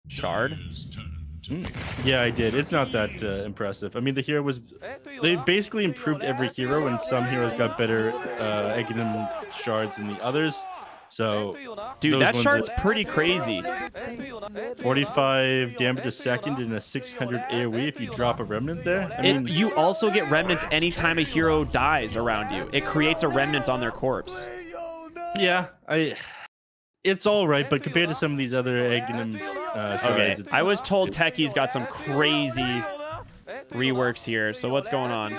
Shard. Yeah, I did. It's not that impressive. I mean, the hero was... They basically improved every hero, and some heroes got better Aghanim shards than the others. So, dude, those that ones shard's pretty crazy. 45 damage a second and a 600 AoE if you drop a remnant there. I mean, You also get remnants anytime a hero dies around you. It creates a remnant on their corpse. yeah, it's all right, but compared to some of these other Aghanim shards, Okay, it's... I was told Techie's got some crazy reworks here. So what's going on?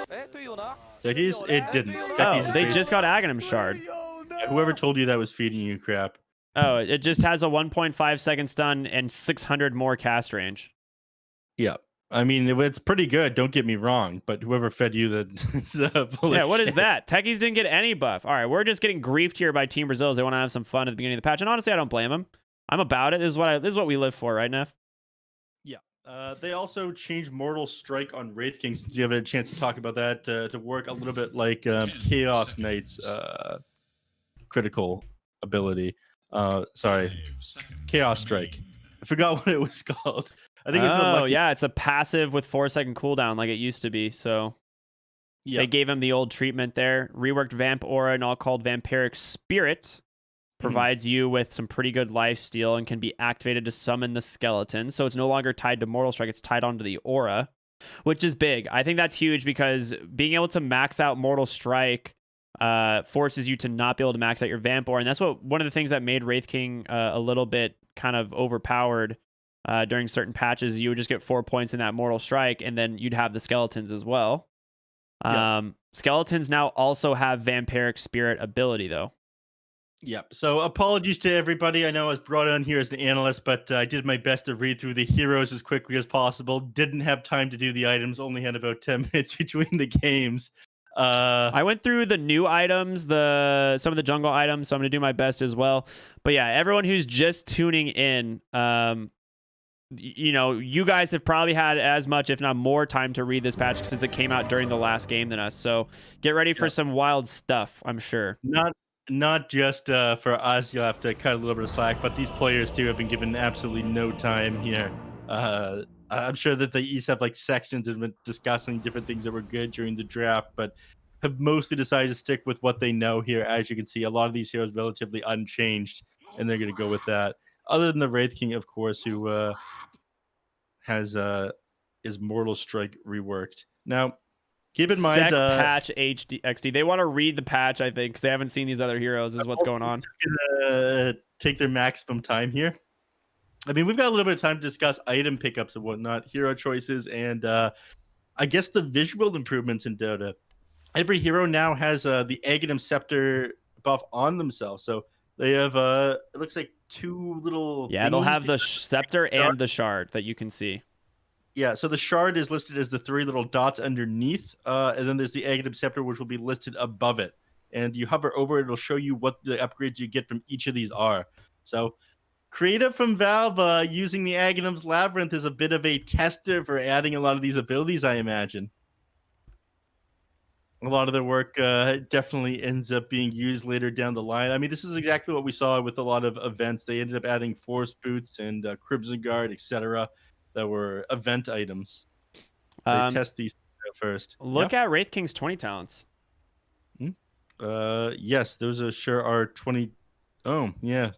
Techies? It didn't. Oh, they just got Aghanim Shard. Yeah, whoever told you that was feeding you crap. Oh, it just has a 1.5 second stun and 600 more cast range. Yeah. I mean, it's pretty good, don't get me wrong, but whoever fed you that... Yeah, what is that? Techies didn't get any buff. All right, we're just getting griefed here by Team Brazil. They want to have some fun at the beginning of the patch, and honestly, I don't blame them. I'm about it. This is what we live for, right, Neph? Yeah. They also changed Mortal Strike on Wraith Kings. Do you have a chance to talk about that to work a little bit like Chaos Knight's critical ability? Sorry, Chaos Strike. I forgot what it was called. I think it's called Lucky. Yeah, it's a passive with 4-second cooldown like it used to be. So they gave him the old treatment there. Reworked Vamp Aura and all called Vampiric Spirit. Provides you with some pretty good lifesteal and can be activated to summon the skeleton. So it's no longer tied to Mortal Strike. It's tied onto the aura, which is big. I think that's huge because being able to max out Mortal Strike forces you to not be able to max out your Vamp Aura. And that's one of the things that made Wraith King a little bit kind of overpowered during certain patches. You would just get 4 points in that Mortal Strike, and then you'd have the skeletons as well. Skeletons now also have Vampiric Spirit ability, though. Yep. So apologies to everybody. I know I was brought on here as an analyst, but I did my best to read through the heroes as quickly as possible. Didn't have time to do the items. Only had about 10 minutes between the games. I went through the new items, some of the jungle items, so I'm going to do my best as well. But yeah, everyone who's just tuning in, you guys have probably had as much, if not more, time to read this patch since it came out during the last game than us. So get ready for some wild stuff, I'm sure. Not just for us, you'll have to cut a little bit of slack, but these players too have been given absolutely no time here. I'm sure that they each have like sections and been discussing different things that were good during the draft, but have mostly decided to stick with what they know here. As you can see, a lot of these heroes relatively unchanged, and they're going to go with that. Other than the Wraith King, of course, who has his Mortal Strike reworked. Now, keep in mind, patch XD. They want to read the patch, I think, because they haven't seen these other heroes. Is what's going on. Gonna take their maximum time here. I mean, we've got a little bit of time to discuss item pickups and whatnot, hero choices, and I guess the visual improvements in Dota. Every hero now has the Aghanim Scepter buff on themselves, so they have it looks like two little... Yeah, they'll have the Scepter and the Shard that you can see. Yeah, so the Shard is listed as the 3 little dots underneath, and then there's the Aghanim Scepter, which will be listed above it. And you hover over it, it'll show you what the upgrades you get from each of these are. So, creative from Valve, using the Aghanim's Labyrinth is a bit of a tester for adding a lot of these abilities, I imagine. A lot of their work definitely ends up being used later down the line. I mean, this is exactly what we saw with a lot of events. They ended up adding Force Boots and Crimson Guard, etc., that were event items. They test these first. Look at Wraith King's 20 talents. Yes, those sure are 20. Oh, yeah.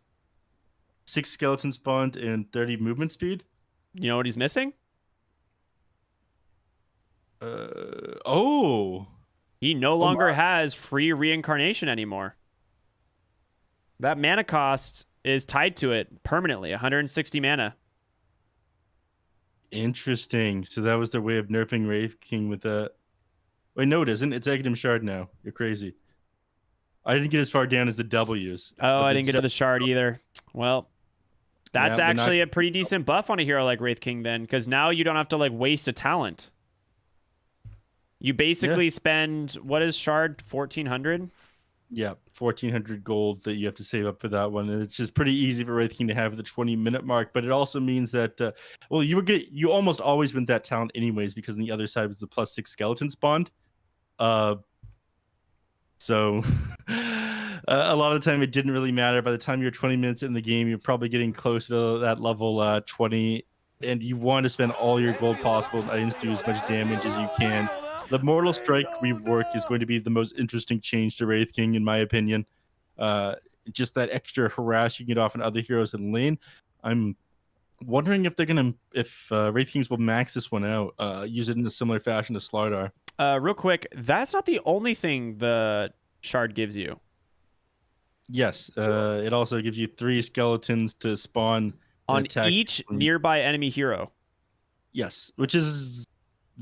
6 skeleton spawned and 30 movement speed. You know what he's missing? He no longer has free reincarnation anymore. That mana cost is tied to it permanently, 160 mana. Interesting. So that was their way of nerfing Wraith King with that. Wait, no, it isn't. It's Aghanim Shard now. You're crazy. I didn't get as far down as the W's. Oh, I didn't get to the Shard either. Well, that's actually a pretty decent buff on a hero like Wraith King then, because now you don't have to like waste a talent. You basically spend, what is Shard, 1,400? Yeah, 1,400 gold that you have to save up for that one. And it's just pretty easy for Wraith King to have the 20-minute mark. But it also means that, you almost always win that talent anyways, because on the other side was the +6 skeleton spawned. So A lot of the time, it didn't really matter. By the time you're 20 minutes in the game, you're probably getting close to that level 20, and you want to spend all your gold possibles items to do as much damage as you can. The Mortal Strike rework is going to be the most interesting change to Wraith King, in my opinion. Just that extra harass you get off on other heroes in lane. I'm wondering if Wraith Kings will max this one out, use it in a similar fashion to Slardar. Real quick, that's not the only thing the shard gives you. Yes, it also gives you 3 skeletons to spawn on each nearby enemy hero. Yes, which is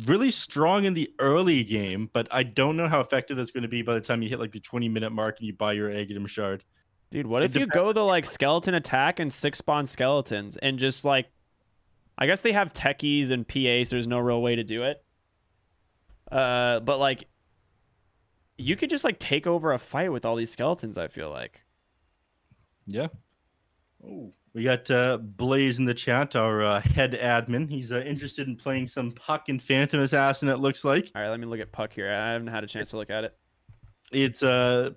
really strong in the early game, but I don't know how effective that's going to be by the time you hit like the 20-minute mark and you buy your Aghanim shard. Dude, what if you go the like skeleton attack and 6 spawn skeletons and just like, I guess they have techies and PA, so there's no real way to do it. But like, you could just like take over a fight with all these skeletons, I feel like. Yeah. Oh, we got Blaze in the chat, our head admin. He's interested in playing some Puck and Phantom Assassin, it looks like. All right, let me look at Puck here. I haven't had a chance to look at it. It's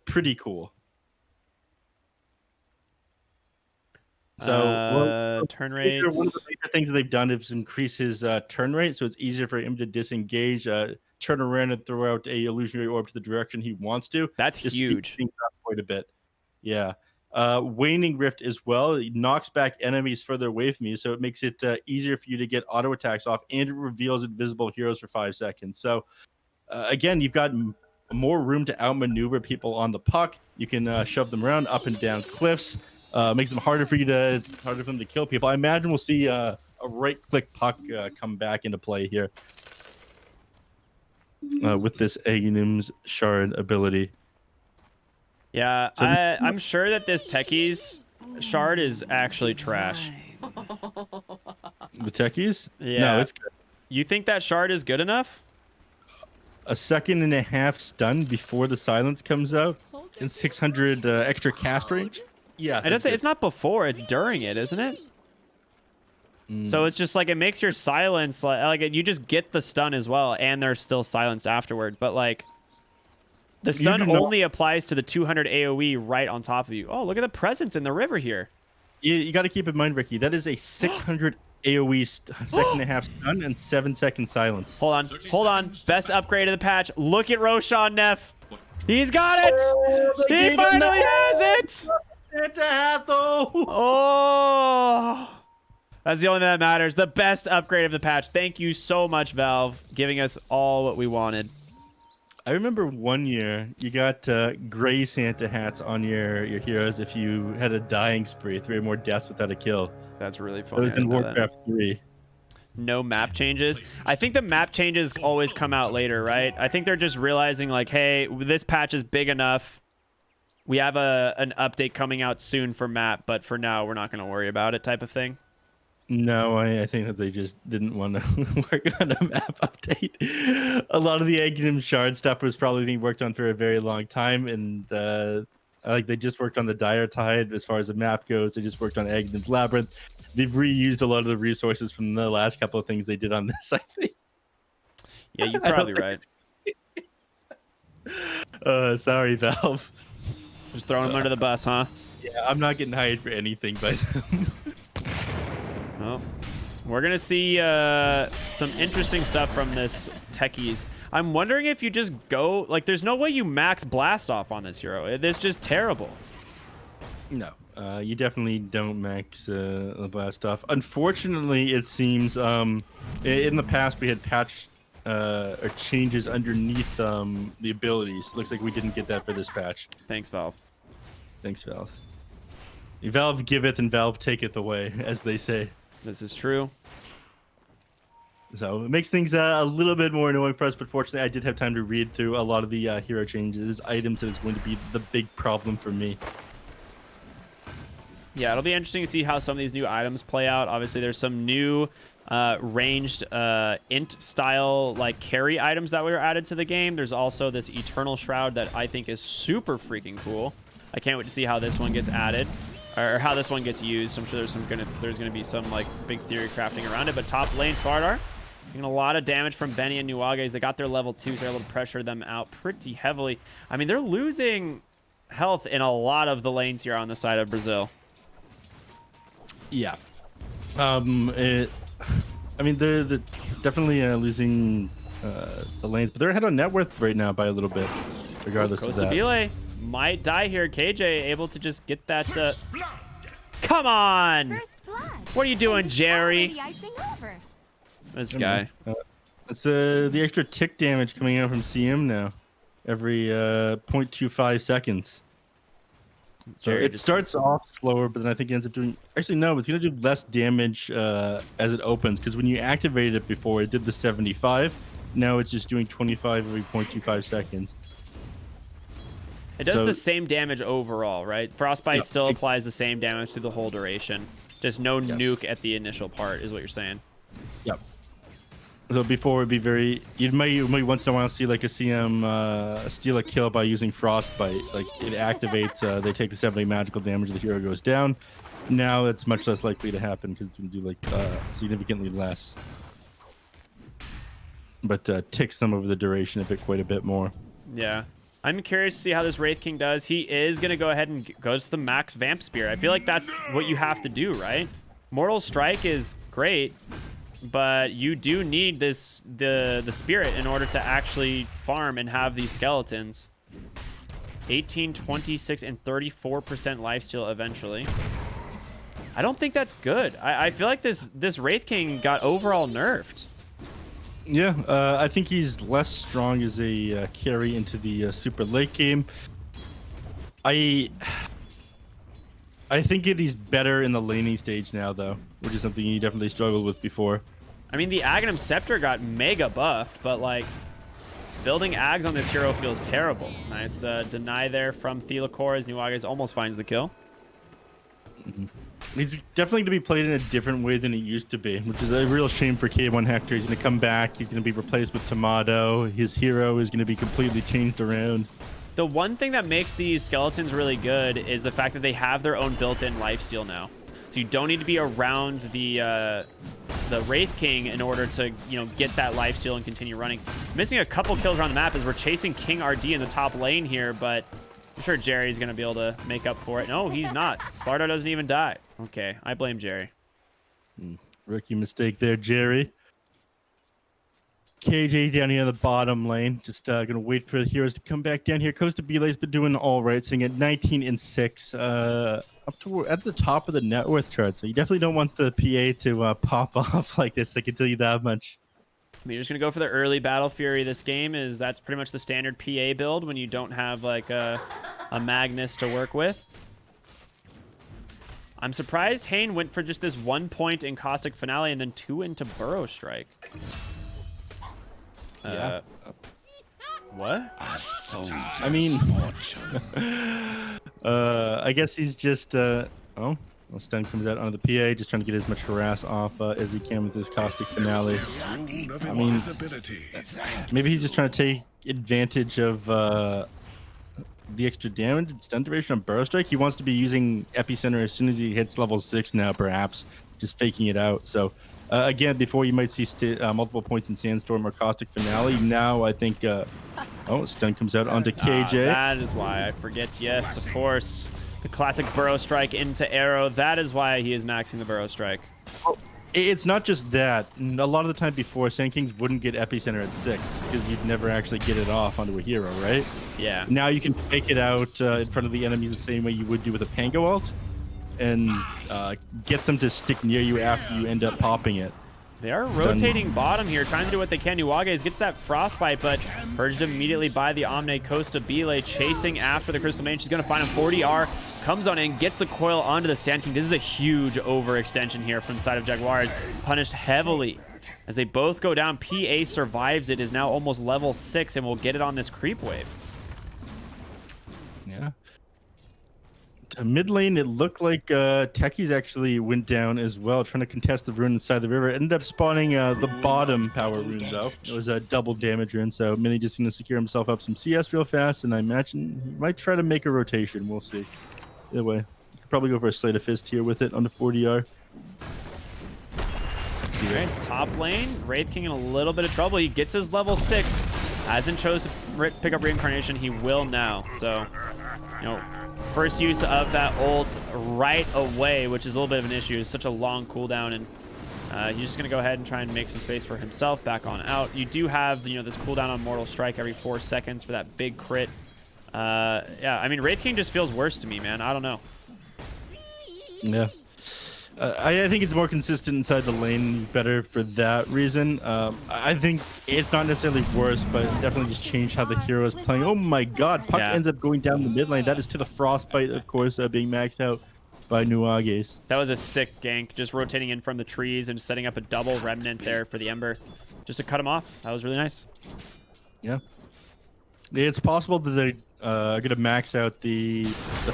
pretty cool. So turn rate. One of the major things that they've done is increase his turn rate, so it's easier for him to disengage, turn around and throw out a illusionary orb to the direction he wants to. That's huge. Things up quite a bit. Yeah. Waning Rift as well. It knocks back enemies further away from you, so it makes it easier for you to get auto attacks off, and it reveals invisible heroes for 5 seconds. So again, you've got more room to outmaneuver people on the Puck. You can shove them around up and down cliffs. Makes them harder for them to kill people. I imagine we'll see a right-click Puck come back into play here with this Aghanim's shard ability. Yeah, so I'm sure that this techies shard is actually trash. The techies? Yeah. No, it's good. You think that shard is good enough? A 1.5 second stun before the silence comes out and 600 extra cast range? Yeah. I just say it's not before, it's during it, isn't it? So it's just like it makes your silence like you just get the stun as well, and they're still silenced afterward. But like the stun only applies to the 200 AoE right on top of you. Oh, look at the presence in the river here. You got to keep in mind, Ricky, that is a 600 AoE 1.5 second stun and 7-second silence. Hold on. Best upgrade of the patch. Look at Roshan Neph. He's got it. He finally has it. Oh. That's the only thing that matters. The best upgrade of the patch. Thank you so much, Valve, giving us all what we wanted. I remember one year you got gray Santa hats on your heroes if you had a dying spree, 3 or more deaths without a kill. That's really funny. It was in Warcraft 3. No map changes. I think the map changes always come out later, right? I think they're just realizing like, hey, this patch is big enough. We have an update coming out soon for map, but for now, we're not going to worry about it type of thing. No, I think that they just didn't want to work on a map update. A lot of the Aghanim shard stuff was probably being worked on for a very long time, and like they just worked on the Dire Tide as far as the map goes. They just worked on Aghanim's Labyrinth. They've reused a lot of the resources from the last couple of things they did on this, I think. Yeah, you're probably right. Sorry, Valve. Just throwing them under the bus, huh? Yeah, I'm not getting hired for anything, but... Well, we're going to see some interesting stuff from this techies. I'm wondering if you just go... Like, there's no way you max blast off on this hero. It's just terrible. No, you definitely don't max the blast off. Unfortunately, it seems in the past we had patch or changes underneath the abilities. Looks like we didn't get that for this patch. Thanks, Valve. Thanks, Valve. Valve giveth and Valve taketh away, as they say. This is true. So it makes things a little bit more annoying for us, but fortunately I did have time to read through a lot of the hero changes, items that is going to be the big problem for me. Yeah, it'll be interesting to see how some of these new items play out. Obviously, there's some new ranged int style like carry items that were added to the game. There's also this Eternal Shroud that I think is super freaking cool. I can't wait to see how this one gets added or how this one gets used. I'm sure there's gonna be some like big theory crafting around it. But top lane Slardar getting a lot of damage from Benny and Nuages. They got their level 2s. So they're able to pressure them out pretty heavily. I mean, they're losing health in a lot of the lanes here on the side of Brazil. Yeah. I mean, they're definitely losing the lanes, but they're ahead on net worth right now by a little bit, regardless of that. Kostabile might die here. KJ able to just get that. Come on! What are you doing, Jerry? This guy. It's the extra tick damage coming out from CM now, every 0.25 seconds. So it starts off slower, but then I think it ends up doing... Actually, no, it's going to do less damage as it opens, because when you activated it before, it did the 75. Now it's just doing 25 every 0.25 seconds. It does the same damage overall, right? Frostbite still applies the same damage through the whole duration. Just no nuke at the initial part, is what you're saying. Yep. So before it'd be very... You may once in a while see like a CM steal a kill by using Frostbite. Like it activates, they take the 70 magical damage, the hero goes down. Now it's much less likely to happen because it's going to do like significantly less. But ticks them over the duration quite a bit more. Yeah. I'm curious to see how this Wraith King does. He is going to go ahead and go to the max Vamp Spear. I feel like that's what you have to do, right? Mortal Strike is great, but you do need the Spirit in order to actually farm and have these skeletons. 18, 26, and 34% lifesteal eventually. I don't think that's good. I feel like this Wraith King got overall nerfed. Yeah, I think he's less strong as a carry into the super late game. I think he's better in the laning stage now, though, which is something he definitely struggled with before. I mean, the Aghanim Scepter got mega buffed, but, like, building Ags on this hero feels terrible. Nice deny there from Thelacor as Nuages almost finds the kill. He's definitely going to be played in a different way than he used to be, which is a real shame for K1 Hector. He's going to come back. He's going to be replaced with Tomato. His hero is going to be completely changed around. The one thing that makes these skeletons really good is the fact that they have their own built-in lifesteal now. So you don't need to be around the Wraith King in order to, get that lifesteal and continue running. Missing a couple kills around the map as we're chasing King RD in the top lane here, but I'm sure Jerry's going to be able to make up for it. No, he's not. Slardar doesn't even die. Okay, I blame Jerry. Rookie mistake there, Jerry. KJ down here in the bottom lane. Just gonna wait for the heroes to come back down here. Kostabile's been doing all right, sitting at 19 and 6, up to at the top of the net worth chart. So you definitely don't want the PA to pop off like this. I can tell you that much. You're just gonna go for the early Battle Fury. This game that's pretty much the standard PA build when you don't have like a Magnus to work with. I'm surprised Hane went for just this 1 point in Caustic Finale and then 2 into Burrow Strike. Yeah. What? I mean, I guess he's just, Stun comes out onto the PA, just trying to get as much harass off as he can with his Caustic Finale. I mean, maybe he's just trying to take advantage of the extra damage and stun duration on Burrow Strike. He wants to be using Epicenter as soon as he hits level 6 now, perhaps, just faking it out. So, again, before you might see multiple points in Sandstorm or Caustic Finale, now I think, stun comes out onto KJ. That is why I forget, yes, of course. The classic Burrow Strike into Arrow. That is why he is maxing the Burrow Strike. Well, it's not just that. A lot of the time before, Sand Kings wouldn't get Epicenter at 6 because you'd never actually get it off onto a hero, right? Yeah. Now you can fake it out in front of the enemies the same way you would do with a Pango ult and get them to stick near you after you end up popping it. They are rotating bottom here, trying to do what they can. Nuages gets that Frostbite, but purged immediately by the Omne Kostabile, chasing after the Crystal Main. She's going to find him. 40R comes on in, gets the coil onto the Sand King. This is a huge overextension here from the side of Jaguares. Punished heavily as they both go down. PA survives it, is now almost level 6, and will get it on this creep wave. Yeah. Mid lane, it looked like Techies actually went down as well, trying to contest the rune inside the river. Ended up spawning the bottom power rune, though. It was a double damage rune, so Mini just going to secure himself up some CS real fast, and I imagine he might try to make a rotation. We'll see. Either way, you could probably go for a Slate of Fist here with it on the 40R. All right, top lane, Wraith King in a little bit of trouble. He gets his level 6. Hasn't chose to pick up Reincarnation. He will now, so first use of that ult right away, which is a little bit of an issue. It's such a long cooldown, and he's just going to go ahead and try and make some space for himself back on out. You do have, this cooldown on Mortal Strike every 4 seconds for that big crit. Yeah, I mean, Wraith King just feels worse to me, man. I don't know. Yeah. I think it's more consistent inside the lane. He's better for that reason. I think it's not necessarily worse, but it definitely just changed how the hero is playing. Oh my god, Puck ends up going down the mid lane. That is to the Frostbite, of course, being maxed out by Nuages. That was a sick gank, just rotating in from the trees and setting up a double remnant there for the Ember, just to cut him off. That was really nice. Yeah. It's possible that they're going to max out the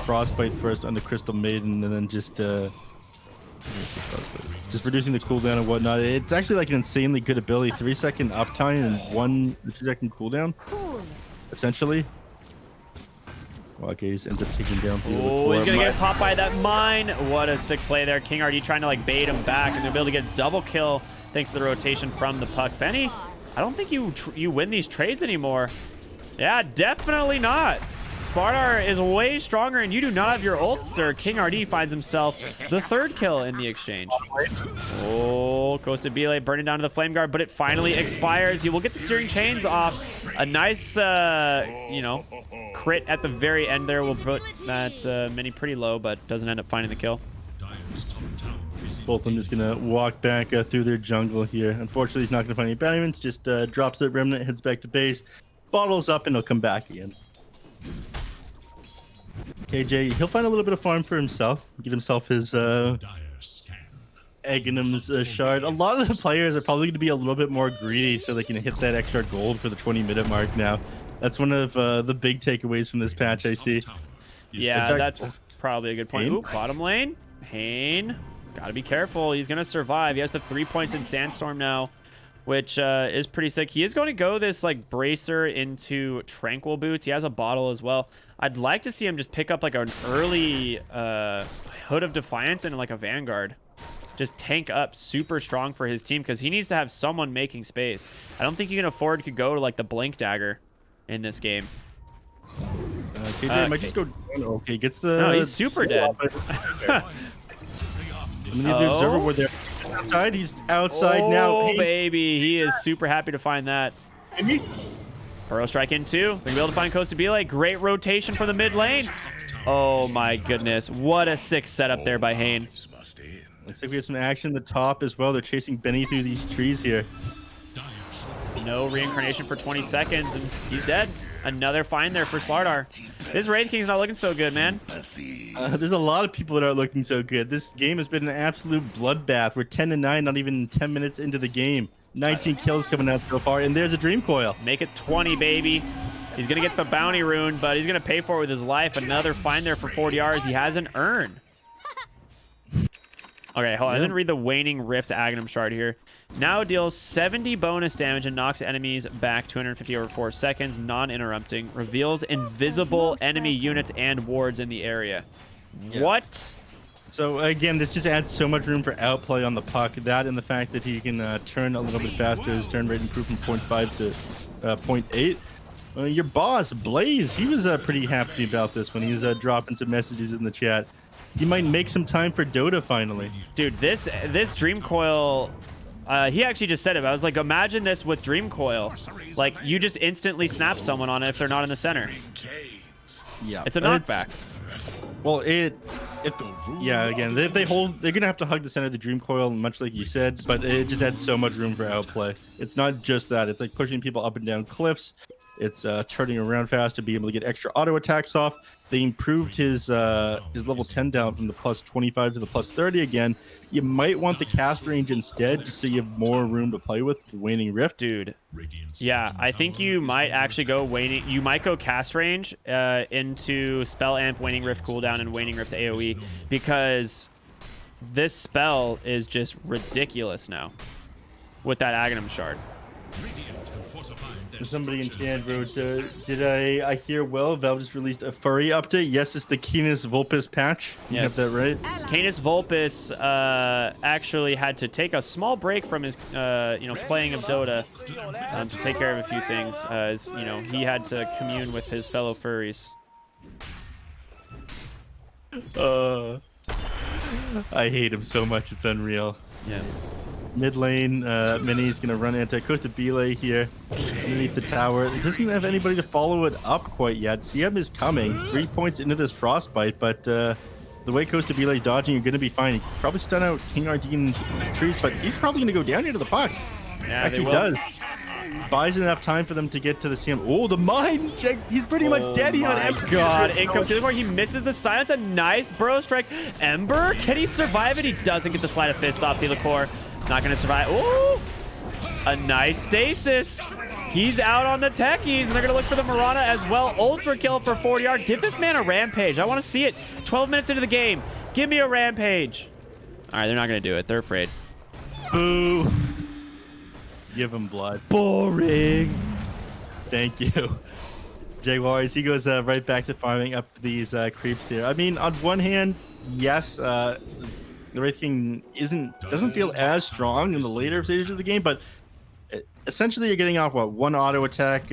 Frostbite first on the Crystal Maiden, and then just reducing the cooldown and whatnot. It's actually like an insanely good ability. 3-second uptime and 2-second cooldown, essentially. Jaguares ends up taking down. Oh, he's gonna get popped by that mine. What a sick play there. King RD trying to like bait him back, and they'll be able to get a double kill thanks to the rotation from the Puck. Benny, I don't think you win these trades anymore. Yeah, definitely not. Slardar is way stronger, and you do not have your ult, sir. King RD finds himself the 3rd kill in the exchange. Oh, goes to Bile, burning down to the Flame Guard, but it finally expires. You will get the Searing Chains off. A nice, crit at the very end there will put that Mini pretty low, but doesn't end up finding the kill. Both of them just going to walk back through their jungle here. Unfortunately, he's not going to find any batterments. Just drops that Remnant, heads back to base, bottles up, and he'll come back again. KJ, he'll find a little bit of farm for himself, get himself his Aghanim's shard. A lot of the players are probably going to be a little bit more greedy so they can hit that extra gold for the 20-minute mark now. That's one of the big takeaways from this patch, I see. Yeah, fact, that's probably a good point. Ooh, bottom lane. Hane, got to be careful. He's going to survive. He has the 3 points in Sandstorm now, which is pretty sick. He is going to go this like bracer into Tranquil Boots. He has a bottle as well. I'd like to see him just pick up like an early Hood of Defiance and like a Vanguard. Just tank up super strong for his team, because he needs to have someone making space. I don't think you can afford to go to like the Blink Dagger in this game. KJ might just go down. Okay, gets the... No, he's super dead. The observer were there. Outside, he's outside now. Oh, baby. He is super happy to find that. Burrow Strike in 2. They're going to be able to find Costa Bile. Great rotation from the mid lane. Oh, my goodness. What a sick setup there by Hane. Looks like we have some action at the top as well. They're chasing Benny through these trees here. No reincarnation for 20 seconds, and he's dead. Another find there for Slardar. This Wraith King's not looking so good, man. There's a lot of people that aren't looking so good. This game has been an absolute bloodbath. We're 10-9, not even 10 minutes into the game. 19 kills coming out so far, and there's a Dream Coil. Make it 20, baby. He's going to get the bounty rune, but he's going to pay for it with his life. Another find there for 40 Rs. He has an urn. Okay, hold on. I didn't read the Waning Rift Aghanim shard here. Now deals 70 bonus damage and knocks enemies back 250 over 4 seconds, non-interrupting. Reveals invisible enemy units and wards in the area. Yeah. What? So again, this just adds so much room for outplay on the Puck. That and the fact that he can turn a little bit faster. His turn rate improved from 0.5 to 0.8. Your boss, Blaze, he was pretty happy about this when he was dropping some messages in the chat. He might make some time for Dota finally. Dude, this Dream Coil, he actually just said it. I was like, imagine this with Dream Coil. Like, you just instantly snap someone on it if they're not in the center. Yeah. It's a knockback. Well, again, if they hold, they're gonna have to hug the center of the Dream Coil, much like you said, but it just adds so much room for outplay. It's not just that; it's like pushing people up and down cliffs. It's turning around fast to be able to get extra auto attacks off. They improved his level 10 down from the plus 25 to the plus 30 again. You might want the cast range instead, just so you have more room to play with the Waning Rift. Dude, yeah, I think you might actually go Waning. You might go cast range into Spell Amp, Waning Rift cooldown, and Waning Rift AoE, because this spell is just ridiculous now with that Aghanim shard. Somebody in chat wrote, did I hear well? Valve just released a furry update. Yes, it's the Canis Vulpes patch. You have that right? Canis Vulpes actually had to take a small break from his playing of Dota to take care of a few things, as he had to commune with his fellow furries. I hate him so much, it's unreal. Yeah. Mid lane, Mini's gonna run into Costa Bile here underneath the tower. It doesn't have anybody to follow it up quite yet. CM is coming 3 points into this frostbite, but the way Costa Bile is dodging, you're gonna be fine. He could probably stun out King Ardeen trees, but he's probably gonna go down into the puck. Yeah, he does. Buys enough time for them to get to the CM. Oh, the mine check. He's pretty much dead. Oh my god. In comes Silver. He misses the silence. A nice burrow strike. Ember, can he survive it? He doesn't get the sleight of fist off Thelacore. Not going to survive. Ooh. A nice stasis. He's out on the techies, and they're going to look for the Mirana as well. Ultra kill for 40R. Give this man a rampage. I want to see it. 12 minutes into the game. Give me a rampage. All right, they're not going to do it. They're afraid. Boo. Give him blood. Boring. Thank you. Jaguares, he goes right back to farming up these creeps here. I mean, on one hand, yes, the Wraith King doesn't feel as strong in the later stages of the game, but essentially you're getting off, what, one auto attack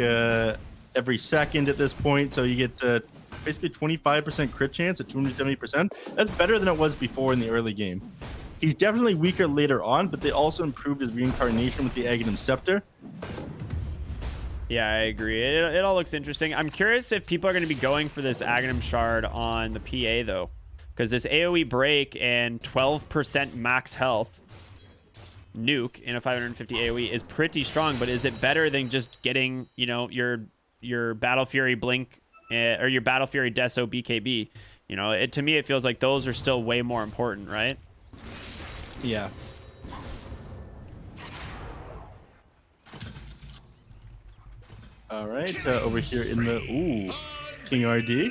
every second at this point, so you get basically 25% crit chance at 270%. That's better than it was before in the early game. He's definitely weaker later on, but they also improved his reincarnation with the Aghanim Scepter. Yeah, I agree. It all looks interesting. I'm curious if people are going to be going for this Aghanim Shard on the PA, though. Because this AoE break and 12% max health nuke in a 550 AoE is pretty strong, but is it better than just getting, you know, your Battle Fury Blink or your Battle Fury Deso BKB? You know, to me, it feels like those are still way more important, right? Yeah. All right, over here in the King RD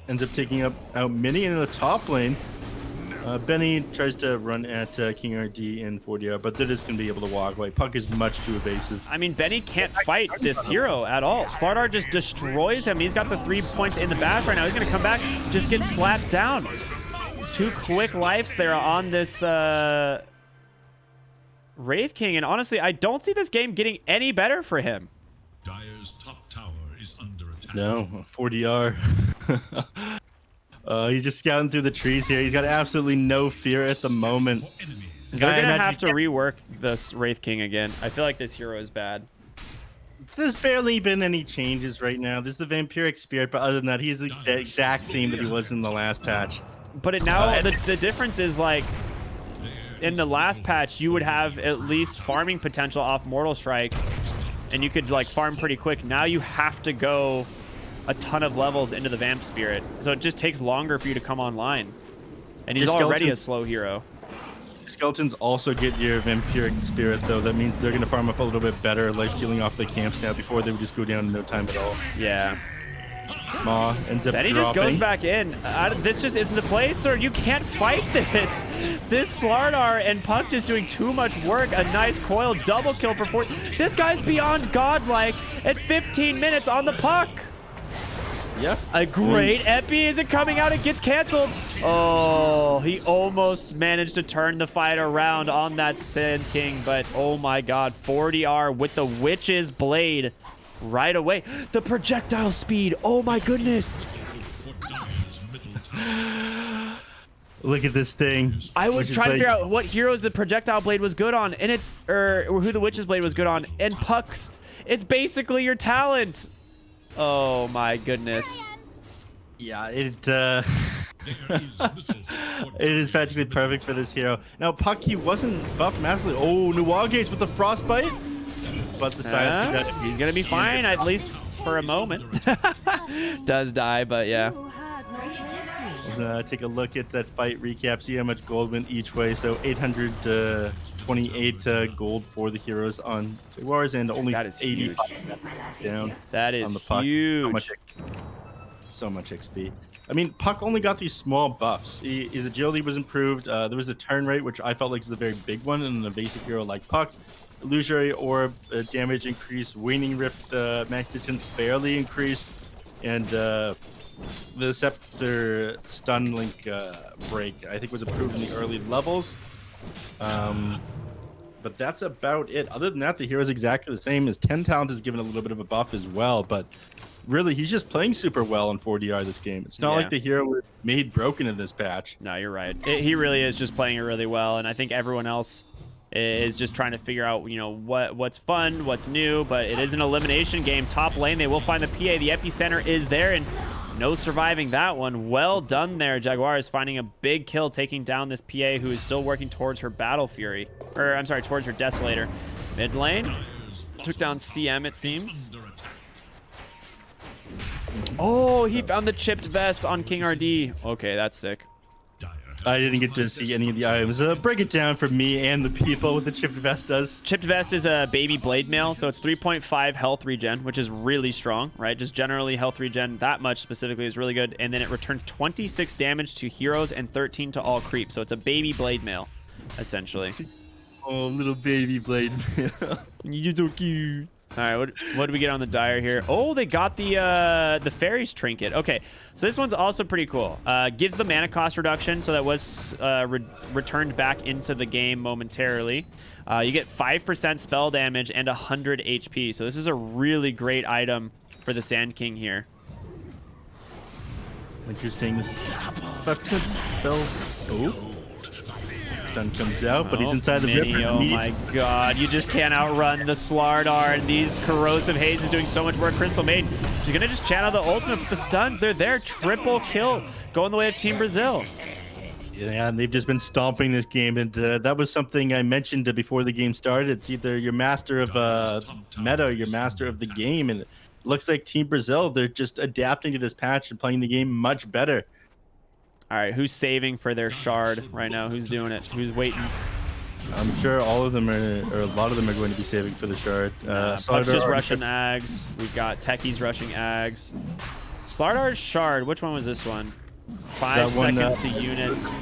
ends up taking out Mini in the top lane. Benny tries to run at King RD and 40R, but they're just gonna be able to walk away. Puck is much too evasive. I mean, Benny can't fight this hero at all. Slardar just destroys him. He's got the 3 points in the back right now. He's gonna come back, just get slapped down. 2 quick lives there on this Wraith King, and honestly, I don't see this game getting any better for him. Dire's top tower is under attack. No, 40R. He's just scouting through the trees here. He's got absolutely no fear at the moment. They're gonna have to rework this Wraith King again. I feel like this hero is bad. There's barely been any changes right now. There's the Vampiric Spirit, but other than that, he's the exact same that he was in the last patch. But now the difference is, like, in the last patch, you would have at least farming potential off Mortal Strike, and you could, like, farm pretty quick. Now you have to go a ton of levels into the Vamp Spirit, so it just takes longer for you to come online. And he's already a slow hero. Skeletons also get your Vampiric Spirit, though. That means they're going to farm up a little bit better, like healing off the camps now. Before, they would just go down in no time at all. Yeah. Maw ends up Benny just goes back in. This just isn't the place, sir. You can't fight this. This Slardar and Puck just doing too much work. A nice coil double kill for 4. This guy's beyond godlike at 15 minutes on the Puck. Yeah. A great epi. Is it coming out? It gets canceled. Oh, he almost managed to turn the fight around on that Sand King, but oh my god, 40R with the Witch's Blade right away. The projectile speed. Oh my goodness. Look at this thing. I was trying to figure out what heroes the projectile blade was good on, and it's or who the Witch's Blade was good on, and Puck's. It's basically your talent. Oh my goodness. Yeah, it is practically perfect for this hero. Now, Puck, he wasn't buffed massively. Oh, Nuaga's with the frostbite. But the side he's gonna be fine, at least for a moment. Does die, but yeah. Take a look at that fight recap, see how much gold went each way. So 828 gold for the heroes on Jaguares, and only 80 down. That is on the Puck. Huge. So much XP. I mean, Puck only got these small buffs. His agility was improved. There was a turn rate, which I felt like is a very big one in a basic hero like Puck. Illusory Orb damage increased. Waning Rift max distance barely increased. And the Scepter Stun Link break, I think, was improved in the early levels. But that's about it. Other than that, the hero is exactly the same. His 10 talent is given a little bit of a buff as well, but really, he's just playing super well on 4DR this game. It's not like the hero was made broken in this patch. No, you're right. He really is just playing it really well, and I think everyone else is just trying to figure out, you know, what's fun, what's new, but it is an elimination game. Top lane, they will find the PA. The epicenter is there, and no surviving that one. Well done there. Jaguares finding a big kill, taking down this PA who is still working towards her Battle Fury. Or, I'm sorry, towards her Desolator. Mid lane, took down CM, it seems. Oh, he found the chipped vest on King RD. Okay, that's sick. I didn't get to see any of the items. Break it down for me and the people what the chipped vest does. Chipped vest is a baby blade mail, so it's 3.5 health regen, which is really strong, right? Just generally health regen, that much specifically is really good. And then it returns 26 damage to heroes and 13 to all creeps. So it's a baby blade mail, essentially. Oh, little baby blade mail. You're so cute. All right, what do we get on the Dire here? Oh, they got the Fairies Trinket. Okay, so this one's also pretty cool. Gives the mana cost reduction, so that was returned back into the game momentarily. You get 5% spell damage and 100 HP, so this is a really great item for the Sand King here. Interesting. This spell. Oh. Stun comes out, but he's inside the ripper. Oh my god, you just can't outrun the Slardar, and these Corrosive Haze is doing so much work. Crystal Maid, she's gonna just channel the ultimate, but the stuns, they're there. Triple kill, going the way of Team Brazil. Yeah, and they've just been stomping this game, and that was something I mentioned before the game started. It's either you're master of meta or you're master of the game, and it looks like Team Brazil, they're just adapting to this patch and playing the game much better. All right, who's saving for their shard right now? Who's doing it? Who's waiting? I'm sure all of them are, or a lot of them are going to be saving for the shard. Puck's just rushing Ags. We've got Techies rushing Ags. Slardar's shard, which one was this one? 5 seconds to units.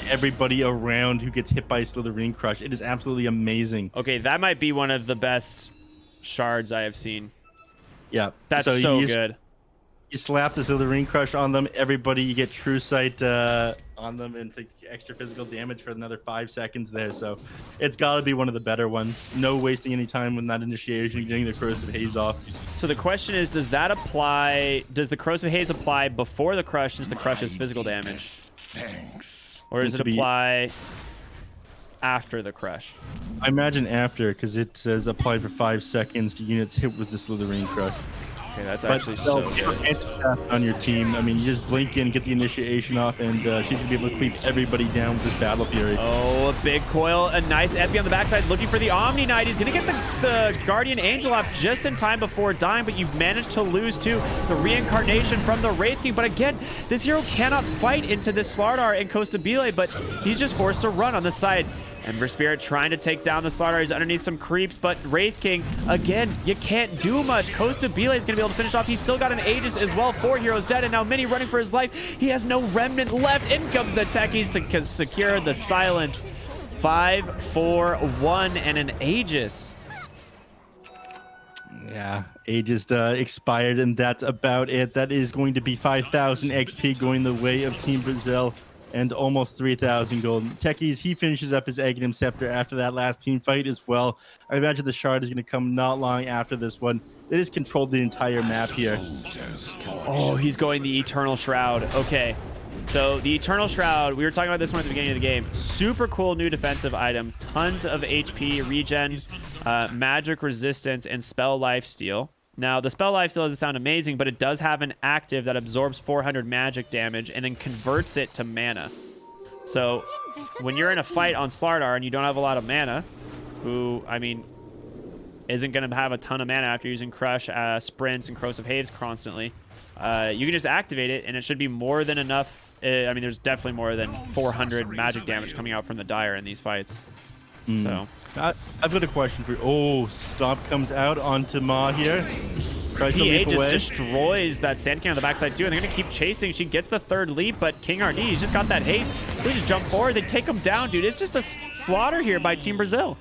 Everybody around who gets hit by Slitherine Crush. It is absolutely amazing. Okay, that might be one of the best shards I have seen. Yeah. That's so good. You slap the Slitherine Crush on them, everybody, you get True Sight on them and take extra physical damage for another 5 seconds there. So it's got to be one of the better ones. No wasting any time with that initiation, getting the Corrosive Haze off. So the question is, does that apply? Does the Corrosive Haze apply before the Crush, since the Crush is physical damage? Thanks. Or does it apply after the Crush? I imagine after, because it says applied for 5 seconds to units hit with the Slitherine Crush. Okay, that's actually so good. On your team, I mean, you just blink in, get the initiation off, and she's gonna be able to creep everybody down with this Battle Fury. Oh, a big coil, a nice epi on the backside, looking for the Omni Knight. He's gonna get the Guardian Angel off just in time before dying, but you've managed to lose to the reincarnation from the Wraith King. But again, this hero cannot fight into this Slardar and Costa Bile, but he's just forced to run on the side. Ember Spirit trying to take down the Slardar. He's underneath some creeps, but Wraith King, again, you can't do much. Costa Bile is going to be able to finish off. He's still got an Aegis as well. 4 heroes dead, and now Mini running for his life. He has no remnant left. In comes the Techies to secure the silence. 5, 4, 1, and an Aegis. Yeah, Aegis expired, and that's about it. That is going to be 5,000 XP going the way of Team Brazil. And almost 3,000 gold. Techies, he finishes up his Aghanim Scepter after that last team fight as well. I imagine the shard is going to come not long after this one. It has controlled the entire map here. Oh, he's going the Eternal Shroud. Okay, so the Eternal Shroud, we were talking about this one at the beginning of the game. Super cool new defensive item. Tons of HP, regen, magic resistance, and spell lifesteal. Now, the spell lifesteal doesn't sound amazing, but it does have an active that absorbs 400 magic damage and then converts it to mana. So when you're in a fight on Slardar and you don't have a lot of mana, who, I mean, isn't going to have a ton of mana after using Crush, Sprints, and Corrosive Haze constantly, you can just activate it, and it should be more than enough. I mean, there's definitely more than 400 magic damage coming out from the Dire in these fights. So I've got a question for you. Oh, Stomp comes out onto Ma here. Tries to leap just away. Destroys that Sand King on the backside too, and they're going to keep chasing. She gets the 3rd leap, but King RD, he's just got that haste. They just jump forward. They take him down, dude. It's just a slaughter here by Team Brazil.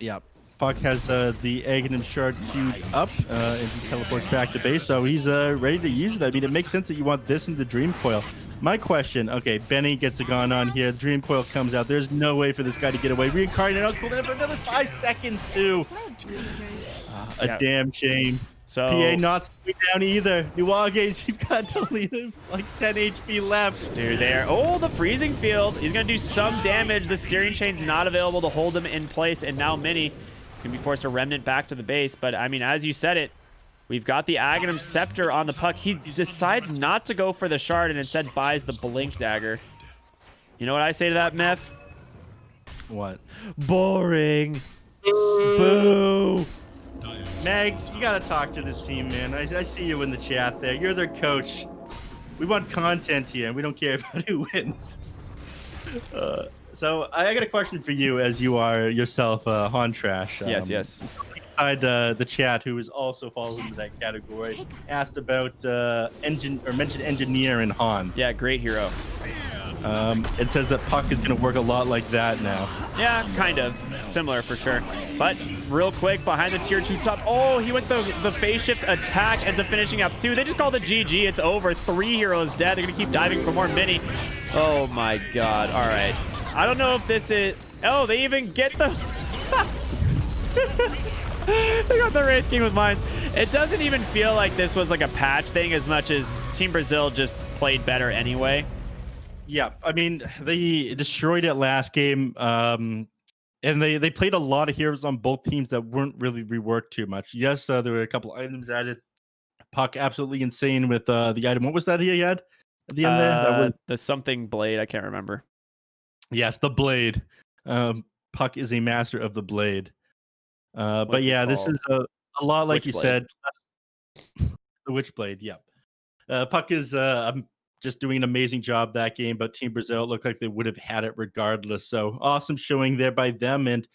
Yeah. Puck has the Aghanim Shard queued up as he teleports back to base, so he's ready to use it. I mean, it makes sense that you want this in the Dream Coil. My question, okay, Benny gets it gone on here. Dream Coil comes out. There's no way for this guy to get away. Reincarnate Uncle there for another 5 seconds, too. A damn shame. So PA not slowing down either. Nuages, you've got to leave like 10 HP left. Dude, there. Oh, the freezing field. He's going to do some damage. The Searing Chain's not available to hold him in place. And now Mini is going to be forced to remnant back to the base. But, I mean, as you said it, we've got the Aghanim Scepter on the puck. He decides not to go for the shard and instead buys the Blink Dagger. You know what I say to that, Neph? What? Boring. Boo. Mags, you gotta talk to this team, man. I see you in the chat there. You're their coach. We want content here, and we don't care about who wins. So I got a question for you, as you are yourself, Han Trash. Yes. Inside the chat, who is also falls into that category, asked about mentioned Engineer and Han. Yeah, great hero. It says that Puck is going to work a lot like that now. Yeah, kind of. Similar for sure. But real quick, behind the tier 2 top. Oh, he went the phase shift attack, ends up finishing up 2. They just called it GG. It's over. 3 heroes dead. They're going to keep diving for more Mini. Oh my god. All right. I don't know if this is... Oh, they even get the... They got the Wraith King with mines. It doesn't even feel like this was like a patch thing as much as Team Brazil just played better anyway. Yeah, I mean, they destroyed it last game, and they played a lot of heroes on both teams that weren't really reworked too much. Yes, there were a couple items added. Puck absolutely insane with the item. What was that he had at the end there? That was... The something blade. I can't remember. Yes, the blade. Puck is a master of the blade. But yeah, this is a lot like you said. The Witchblade, yeah. Puck is just doing an amazing job that game, but Team Brazil, it looked like they would have had it regardless. So awesome showing there by them. And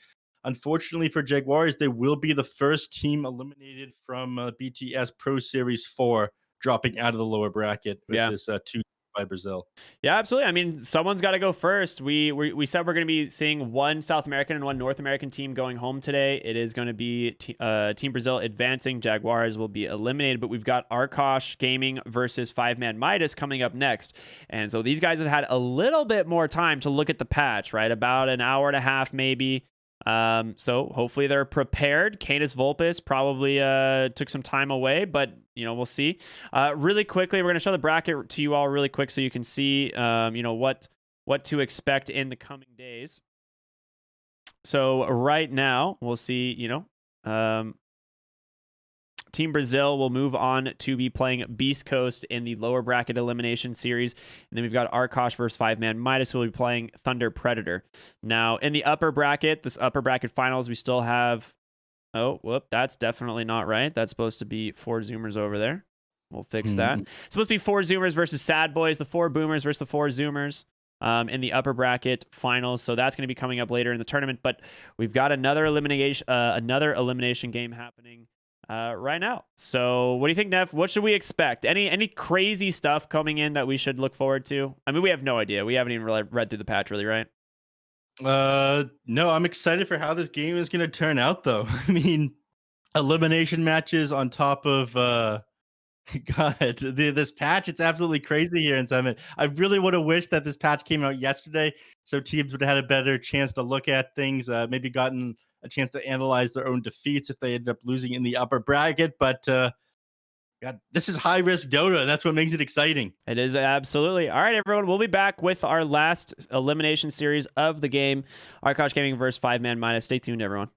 unfortunately for Jaguares, they will be the first team eliminated from BTS Pro Series 4, dropping out of the lower bracket with this 2 by Brazil. Yeah, absolutely. I mean, someone's got to go first. We said we're going to be seeing one South American and one North American team going home today. It is going to be Team Brazil advancing. Jaguares will be eliminated, but we've got Arkosh Gaming versus 5-Man Midas coming up next. And so these guys have had a little bit more time to look at the patch, right? About an hour and a half, maybe. So hopefully they're prepared. Canis Volpus probably took some time away, but you know, we'll see. Really quickly, we're going to show the bracket to you all really quick so you can see you know, what to expect in the coming days. So right now, we'll see, you know, Team Brazil will move on to be playing Beast Coast in the lower bracket elimination series. And then we've got Arkosh versus 5-Man Midas, who will be playing Thunder Predator. Now, in the upper bracket, this upper bracket finals, we still have... Oh, whoop, that's definitely not right. That's supposed to be 4 Zoomers over there. We'll fix that. It's supposed to be 4 Zoomers versus Sad Boys, the 4 Boomers versus the 4 Zoomers in the upper bracket finals. So that's going to be coming up later in the tournament. But we've got another elimination game happening right now. So what do you think, Neph? What should we expect? Any crazy stuff coming in that we should look forward to? I mean, we have no idea. We haven't even really read through the patch, really, right? No, I'm excited for how this game is going to turn out, though. I mean, elimination matches on top of God, this patch, it's absolutely crazy here in Summit. I really would have wished that this patch came out yesterday so teams would have had a better chance to look at things, maybe gotten a chance to analyze their own defeats if they ended up losing in the upper bracket. But God, this is high-risk Dota. That's what makes it exciting. It is, absolutely. All right, everyone. We'll be back with our last elimination series of the game. Arkosh Gaming versus 5-Man Midas. Stay tuned, everyone.